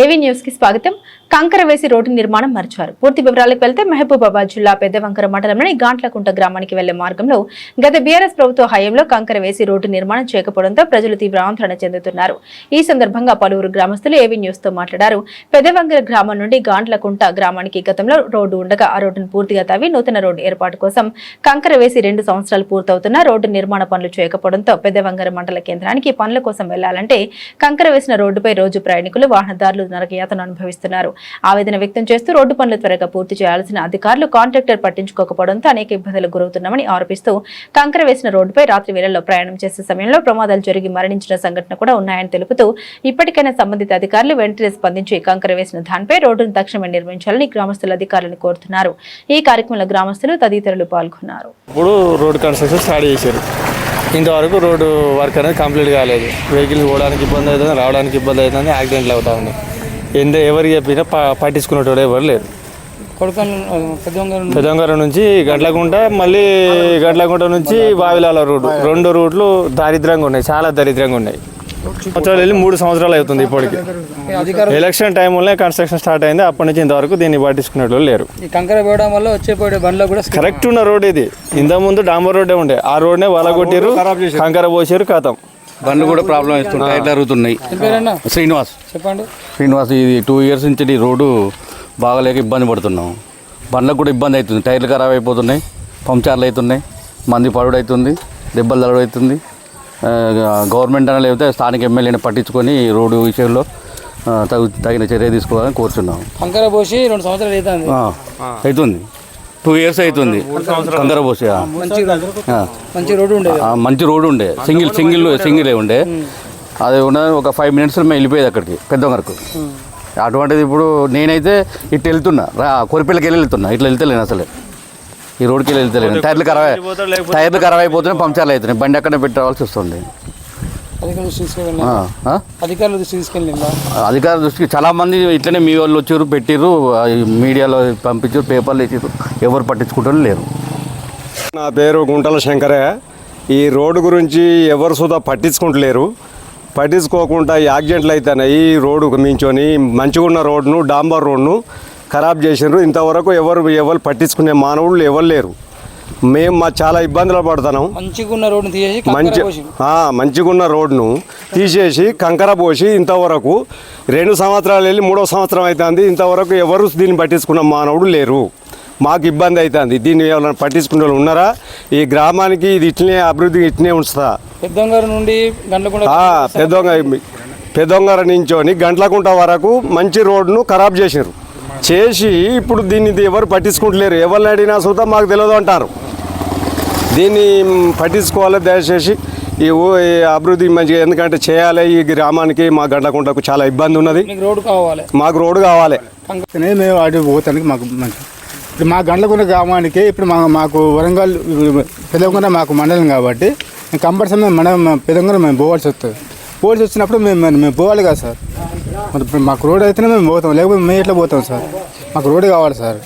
AV news కి స్వాగతం. కంకర వేసి రోడ్డు నిర్మాణం మర్చారు. పూర్తి వివరాలకు వెళ్తే మహబూబాబాద్ జిల్లా పెద్దవంకర మండలంలోని గాంట్లకుంట గ్రామానికి వెళ్లే మార్గంలో గత బీఆర్ఎస్ ప్రభుత్వ హయాంలో కంకర వేసి రోడ్డు నిర్మాణం చేయకపోవడంతో ప్రజలు తీవ్ర ఆందోళన చెందుతున్నారు. ఈ సందర్భంగా పలువురు గ్రామస్తులు ఏవీ న్యూస్ తో మాట్లాడారు. పెద్దవంకర గ్రామం నుండి గాంట్లకుంట గ్రామానికి గతంలో రోడ్డు ఉండగా ఆ రోడ్డును పూర్తిగా తవ్వి నూతన రోడ్డు ఏర్పాటు కోసం కంకర వేసి 2 సంవత్సరాలు పూర్తవుతున్నా రోడ్డు నిర్మాణ పనులు చేయకపోవడంతో పెద్దవంకర మండల కేంద్రానికి పనుల కోసం వెళ్లాలంటే కంకర వేసిన రోడ్డుపై రోజు ప్రయాణికులు వాహనదారులు నరకయాతన అనుభవిస్తున్నారు. ఆవేదన వ్యక్తం చేస్తూ రోడ్డు పనులు త్వరగా పూర్తి చేయాల్సిన అధికారులు కాంట్రాక్టర్ పట్టించుకోకపోవడంతో అనేక ఇబ్బందులకు గురవుతున్నామని ఆరోపిస్తూ కంకర వేసిన రోడ్డుపై రాత్రి వేళల్లో ప్రయాణం చేసే సమయంలో ప్రమాదాలు జరిగి మరణించిన సంఘటన కూడా ఉన్నాయని తెలుపుతూ ఇప్పటికైనా సంబంధిత అధికారులు వెంటనే స్పందించి కంకర వేసిన దానిపై రోడ్డును తక్షణమే నిర్మించాలని గ్రామస్తులు అధికారులను కోరుతున్నారు. ఈ కార్యక్రమంలో గ్రామస్తులు తదితరులు పాల్గొన్నారు. ఇప్పుడు రోడ్డు కన్స్ట్రక్షన్ స్టార్ట్ చేశారు. ఇంతవరకు రోడ్డు వర్క్ అనేది కంప్లీట్ కాలేదు. వెహికల్స్ పోవడానికి ఇబ్బంది అవుతుంది, రావడానికి ఇబ్బంది అవుతుంది, యాక్సిడెంట్లు అవుతా ఉన్నాయి. ఎవరికి చెప్పినా పట్టించుకునేటోడు ఎవరు లేరు. పెద్దంగారు నుంచి గంట్లకుంట, మళ్ళీ గంట్లకుంట నుంచి వావిలాల రోడ్డు, 2 రూట్లు దారిద్రంగా ఉన్నాయి, చాలా దరిద్రంగా ఉన్నాయి. సంవత్సరాలు వెళ్ళి 3 సంవత్సరాలు అవుతుంది. ఇప్పటికి ఎలక్షన్ టైంలోనే కన్స్ట్రక్షన్ స్టార్ట్ అయింది. అప్పటి నుంచి ఇంతవరకు దీన్ని పట్టించుకునేటోళ్ళు లేరు. కంకర వేయడం వల్ల వచ్చేపోయే బండ్లో కూడా కరెక్ట్ ఉన్న రోడ్ ఇది. ఇంతకుముందు డాంబర్ రోడ్డే ఉండే, ఆ రోడ్నే వలగొట్టారు, కంకర పోసారు, కథం. బండ్లు కూడా ప్రాబ్లం ఇస్తున్నాయి, టైర్లు అరుగుతున్నాయి. శ్రీనివాస్ చెప్పండి. శ్రీనివాస్, ఇది 2 ఇయర్స్ నుంచి ఈ రోడ్డు బాగాలేక ఇబ్బంది పడుతున్నాం. బండ్లకు కూడా ఇబ్బంది అవుతుంది, టైర్లు ఖరాబ్ అయిపోతున్నాయి, పంచర్లు అవుతున్నాయి, మంది పడుడు అవుతుంది, దెబ్బలు తలడు అవుతుంది. గవర్నమెంట్ అనే లేకపోతే స్థానిక ఎమ్మెల్యేని పట్టించుకొని ఈ రోడ్డు విషయంలో తగిన చర్య తీసుకోవాలని కోరుతున్నాం. కంకర పోసి 2 సంవత్సరాలు అవుతుంది, 2 ఇయర్స్ అవుతుంది కంకర పోసి. మంచి రోడ్డు ఉండే, సింగిల్ ఉండే. అది ఉన్న ఒక 5 మినిట్స్లో మేము వెళ్ళిపోయేది అక్కడికి పెద్దవరకు. అటువంటిది ఇప్పుడు నేనైతే ఇటు వెళ్తున్నా, కొరిపిల్లకి వెళ్తున్నా, ఇట్లా వెళ్తలేను అసలు. ఈ రోడ్కి వెళ్తలేను. టైర్లు ఖరాబ్ అయిపోతున్నాయి, పంచర్లు అవుతున్నాయి, బండి అక్కడనే పెట్టవలసి వస్తుంది. అధికారుల దృష్టికి చాలా మంది ఇట్లనే మీ వాళ్ళు వచ్చారు, పెట్టిర్రు, మీడియాలో పంపించారు, పేపర్లు ఇచ్చారు, ఎవరు పట్టించుకుంటారు లేరు. నా పేరు గుంటల శంకరయ్య. ఈ రోడ్డు గురించి ఎవరు సుధా పట్టించుకుంటలేరు. పట్టించుకోకుండా యాక్సిడెంట్లు అవుతున్నాయి. ఈ రోడ్డుకు మించొని మంచిగా ఉన్న రోడ్డును, డాంబర్ రోడ్ను ఖరాబ్ చేసినారు. ఇంతవరకు ఎవరు పట్టించుకునే మానవులు ఎవరు లేరు. మేము చాలా ఇబ్బందులు పడుతున్నాం. మంచిగా ఉన్న రోడ్ను తీసేసి కంకర పోసి ఇంతవరకు 2 సంవత్సరాలు వెళ్ళి 3వ సంవత్సరం అవుతుంది. ఇంతవరకు ఎవరు దీన్ని పట్టించుకున్న మానవుడు లేరు. మాకు ఇబ్బంది అవుతుంది. దీన్ని ఎవరైనా పట్టించుకునే వాళ్ళు ఉన్నారా? ఈ గ్రామానికి ఇది ఇట్లనే అభివృద్ధి ఇట్లనే ఉంచుతా. పెద్దొంగర నుంచోని గంట్లకుంట వరకు మంచి రోడ్ను ఖరాబ్ చేసినారు. చేసి ఇప్పుడు దీన్ని ఎవరు పట్టించుకుంటలేరు. ఎవరిని అడిగినా సుతా మాకు తెలియదు అంటారు. దీన్ని పట్టించుకోవాలి దయచేసి. ఈ అభివృద్ధి మంచిగా ఎందుకంటే చేయాలి. ఈ గ్రామానికి మా గంట్లకుంటకు చాలా ఇబ్బంది ఉన్నది. మాకు రోడ్డు కావాలి. మేము అటు పోతానికి మాకు మంచి. ఇప్పుడు మా గంట్లకుంట గ్రామానికి ఇప్పుడు మాకు వరంగల్ పెద్దగుంట మాకు మండలం కాబట్టి కంపల్సరీ పెద్దగుంట మేము పోవాల్సి వస్తుంది. పోవాల్సి వచ్చినప్పుడు మేము పోవాలి కదా సార్. మరి మాకు రోడ్ అయితేనే మేము పోతాం, లేకపోతే మేము ఎట్లా పోతాం సార్? మాకు రోడ్డు కావాలి సార్.